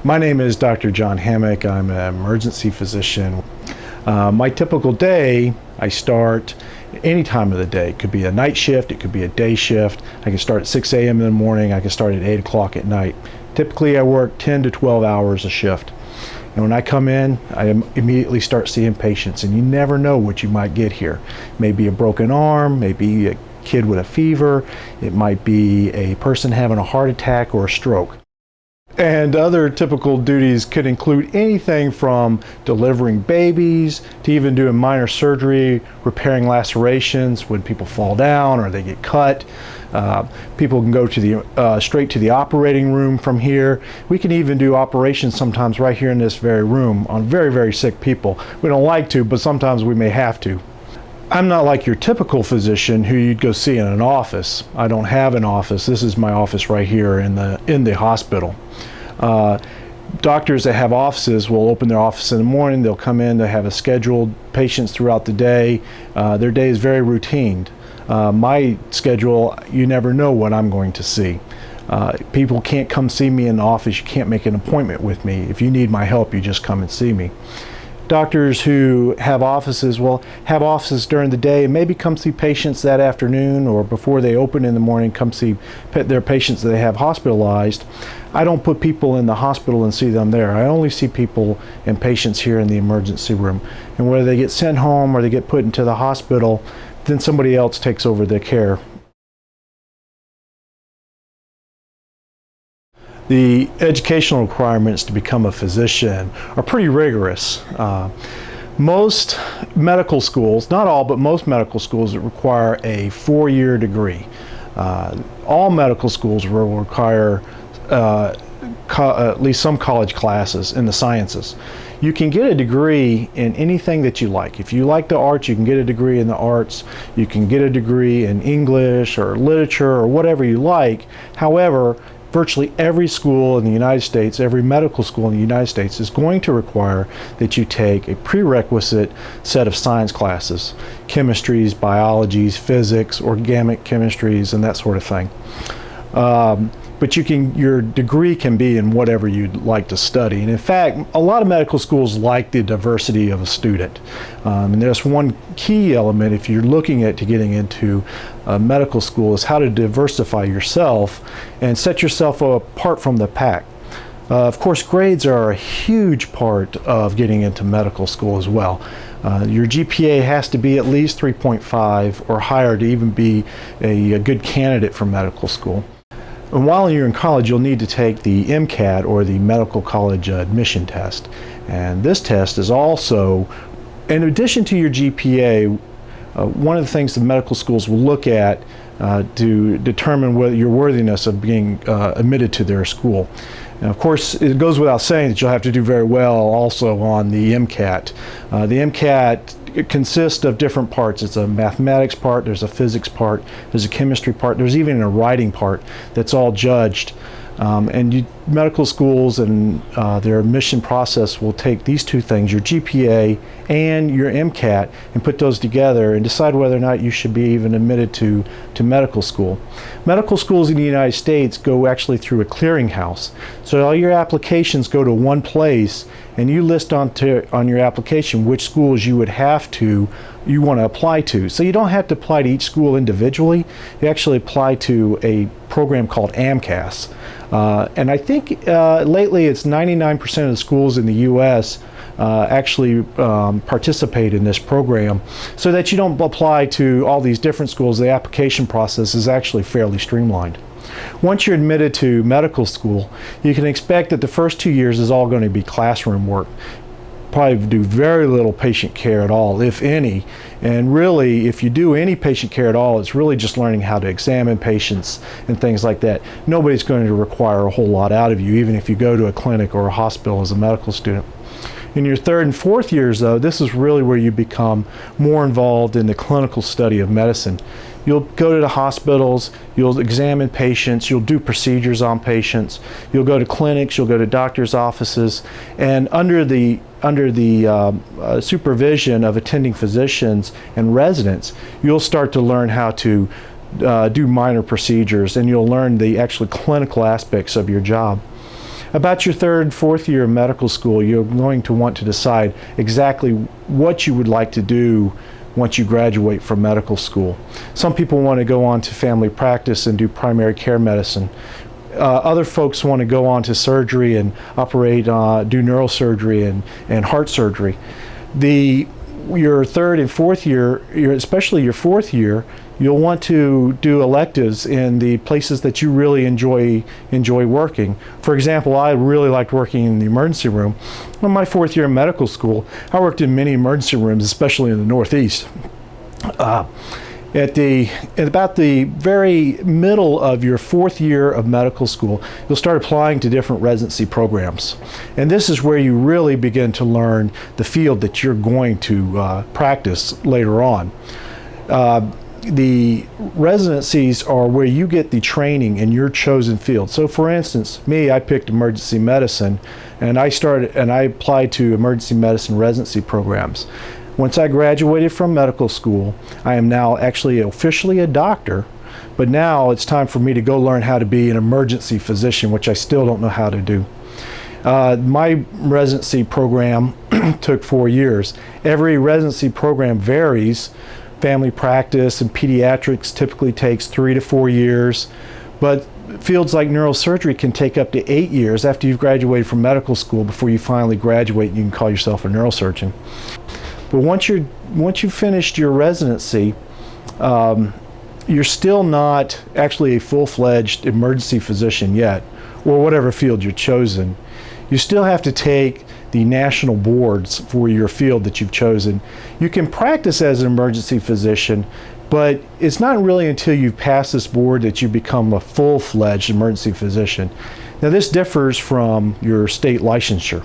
My name is Dr. John Hammock. I'm an emergency physician. My typical day, I start any time of the day. It could be a night shift, it could be a day shift. I can start at 6 a.m. in the morning, I can start at 8 o'clock at night. Typically I work 10 to 12 hours a shift. And when I come in, I immediately start seeing patients, and you never know what you might get here. Maybe a broken arm, maybe a kid with a fever, it might be a person having a heart attack or a stroke. And other typical duties could include anything from delivering babies to even doing minor surgery, repairing lacerations when people fall down or they get cut. People can go to the straight to the operating room from here. We can even do operations sometimes right here in this very room on very, very sick people. We don't like to, but sometimes we may have to. I'm not like your typical physician who you'd go see in an office. I don't have an office. This is my office right here in the hospital. Doctors that have offices will open their office in the morning. They'll come in. They have a scheduled patients throughout the day. Their day is very routine. My schedule, you never know what I'm going to see. People can't come see me in the office. You can't make an appointment with me. If you need my help, you just come and see me. Doctors who have offices will have offices during the day and maybe come see patients that afternoon, or before they open in the morning, come see their patients that they have hospitalized. I don't put people in the hospital and see them there. I only see people and patients here in the emergency room. And whether they get sent home or they get put into the hospital, then somebody else takes over their care. The educational requirements to become a physician are pretty rigorous. Most medical schools, not all, but most medical schools require a 4-year degree. All medical schools will require at least some college classes in the sciences. You can get a degree in anything that you like. If you like the arts, you can get a degree in the arts. You can get a degree in English or literature or whatever you like. However, virtually every school in the United States, every medical school in the United States is going to require that you take a prerequisite set of science classes, chemistries, biologies, physics, organic chemistries, and that sort of thing. But your degree can be in whatever you'd like to study. And in fact, a lot of medical schools like the diversity of a student. And there's one key element if you're looking at getting into medical school is how to diversify yourself and set yourself apart from the pack. Of course, grades are a huge part of getting into medical school as well. Your GPA has to be at least 3.5 or higher to even be a good candidate for medical school. And while you're in college, you'll need to take the MCAT, or the Medical College Admission Test. And this test is also, in addition to your GPA, one of the things the medical schools will look at to determine whether your worthiness of being admitted to their school. And of course, it goes without saying that you'll have to do very well also on the MCAT. The MCAT consists of different parts. It's a mathematics part, there's a physics part, there's a chemistry part, there's even a writing part that's all judged. Medical schools and their admission process will take these two things, your GPA and your MCAT, and put those together and decide whether or not you should be even admitted to medical school. Medical schools in the United States go actually through a clearinghouse. So all your applications go to one place, and you list on your application which schools you want to apply to. So you don't have to apply to each school individually. You actually apply to a program called AMCAS. And I think lately it's 99% of the schools in the U.S. Actually participate in this program, so that you don't apply to all these different schools. The application process is actually fairly streamlined. Once you're admitted to medical school, you can expect that the first 2 years is all going to be classroom work. Probably do very little patient care at all, if any. And really, if you do any patient care at all, it's really just learning how to examine patients and things like that. Nobody's going to require a whole lot out of you, even if you go to a clinic or a hospital as a medical student. In your 3rd and 4th years, though, this is really where you become more involved in the clinical study of medicine. You'll go to the hospitals, you'll examine patients, you'll do procedures on patients, you'll go to clinics, you'll go to doctors' offices, and under the supervision of attending physicians and residents, you'll start to learn how to do minor procedures, and you'll learn the actual clinical aspects of your job. About your third and fourth year of medical school, you're going to want to decide exactly what you would like to do once you graduate from medical school. Some people want to go on to family practice and do primary care medicine. Other folks want to go on to surgery and operate, do neurosurgery and heart surgery. Your third and fourth year, especially your fourth year, you'll want to do electives in the places that you really enjoy working. For example, I really liked working in the emergency room. In my fourth year in medical school, I worked in many emergency rooms, especially in the Northeast. At about the very middle of your fourth year of medical school, you'll start applying to different residency programs. And this is where you really begin to learn the field that you're going to practice later on. The residencies are where you get the training in your chosen field. So for instance, I picked emergency medicine, and I applied to emergency medicine residency programs. Once I graduated from medical school, I am now actually officially a doctor, but now it's time for me to go learn how to be an emergency physician, which I still don't know how to do. My residency program took 4 years. Every residency program varies. Family practice and pediatrics typically takes 3 to 4 years, but fields like neurosurgery can take up to 8 years after you've graduated from medical school before you finally graduate and you can call yourself a neurosurgeon. But once you've finished your residency, you're still not actually a full-fledged emergency physician yet, or whatever field you're chosen. You still have to take the national boards for your field that you've chosen. You can practice as an emergency physician, but it's not really until you've passed this board that you become a full-fledged emergency physician. Now this differs from your state licensure.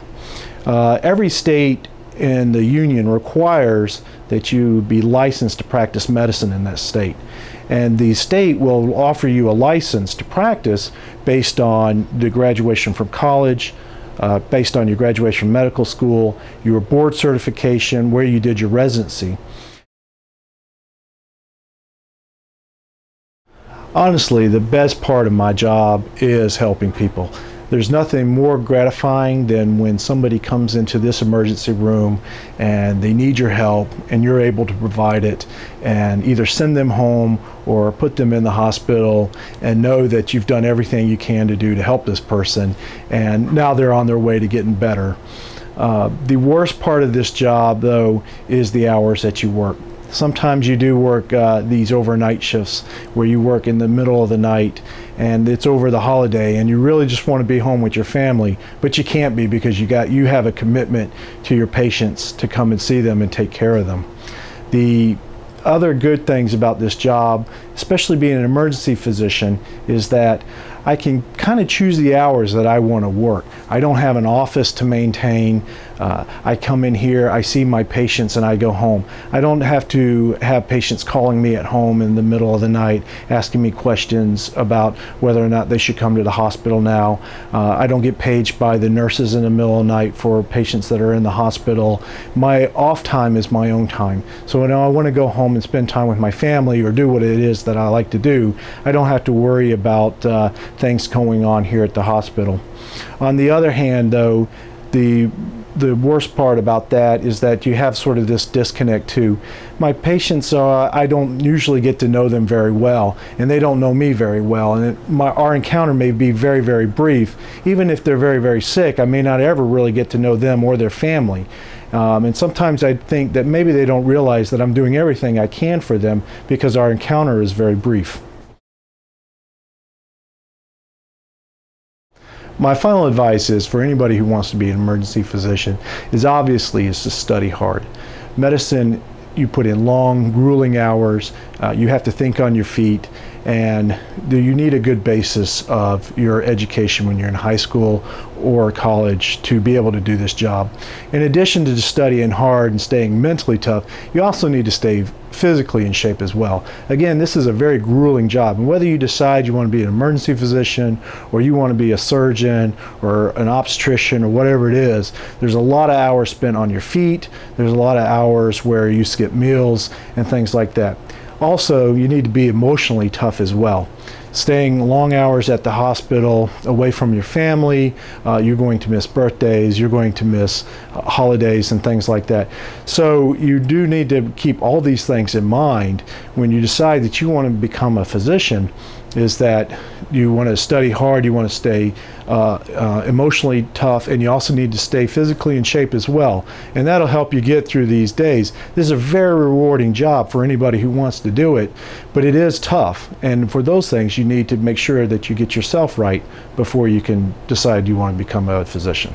Every state in the union requires that you be licensed to practice medicine in that state. And the state will offer you a license to practice based on the graduation from college, based on your graduation from medical school, your board certification, where you did your residency. Honestly, the best part of my job is helping people. There's nothing more gratifying than when somebody comes into this emergency room and they need your help and you're able to provide it and either send them home or put them in the hospital and know that you've done everything you can to do to help this person and now they're on their way to getting better. The worst part of this job, though, is the hours that you work. Sometimes you do work these overnight shifts where you work in the middle of the night and it's over the holiday and you really just want to be home with your family, but you can't be because you have a commitment to your patients to come and see them and take care of them. The other good things about this job, especially being an emergency physician, is that I can kind of choose the hours that I want to work. I don't have an office to maintain. I come in here, I see my patients, and I go home. I don't have to have patients calling me at home in the middle of the night asking me questions about whether or not they should come to the hospital now. I don't get paged by the nurses in the middle of the night for patients that are in the hospital. My off time is my own time. So when I want to go home and spend time with my family or do what it is that I like to do, I don't have to worry about things going on here at the hospital. On the other hand, though, the worst part about that is that you have sort of this disconnect too. My patients, I don't usually get to know them very well, and they don't know me very well, and our encounter may be very, very brief. Even if they're very, very sick, I may not ever really get to know them or their family. And sometimes I think that maybe they don't realize that I'm doing everything I can for them because our encounter is very brief. My final advice is for anybody who wants to be an emergency physician is to study hard. Medicine, you put in long, grueling hours, you have to think on your feet, and you need a good basis of your education when you're in high school or college to be able to do this job. In addition to just studying hard and staying mentally tough, you also need to stay physically in shape as well. Again, this is a very grueling job, and whether you decide you want to be an emergency physician or you want to be a surgeon or an obstetrician or whatever it is, there's a lot of hours spent on your feet, there's a lot of hours where you skip meals and things like that. Also, you need to be emotionally tough as well. Staying long hours at the hospital, away from your family, you're going to miss birthdays, you're going to miss holidays and things like that. So you do need to keep all these things in mind when you decide that you want to become a physician, is that you want to study hard, you want to stay emotionally tough, and you also need to stay physically in shape as well. And that'll help you get through these days. This is a very rewarding job for anybody who wants to do it, but it is tough. And for those things, you need to make sure that you get yourself right before you can decide you want to become a physician.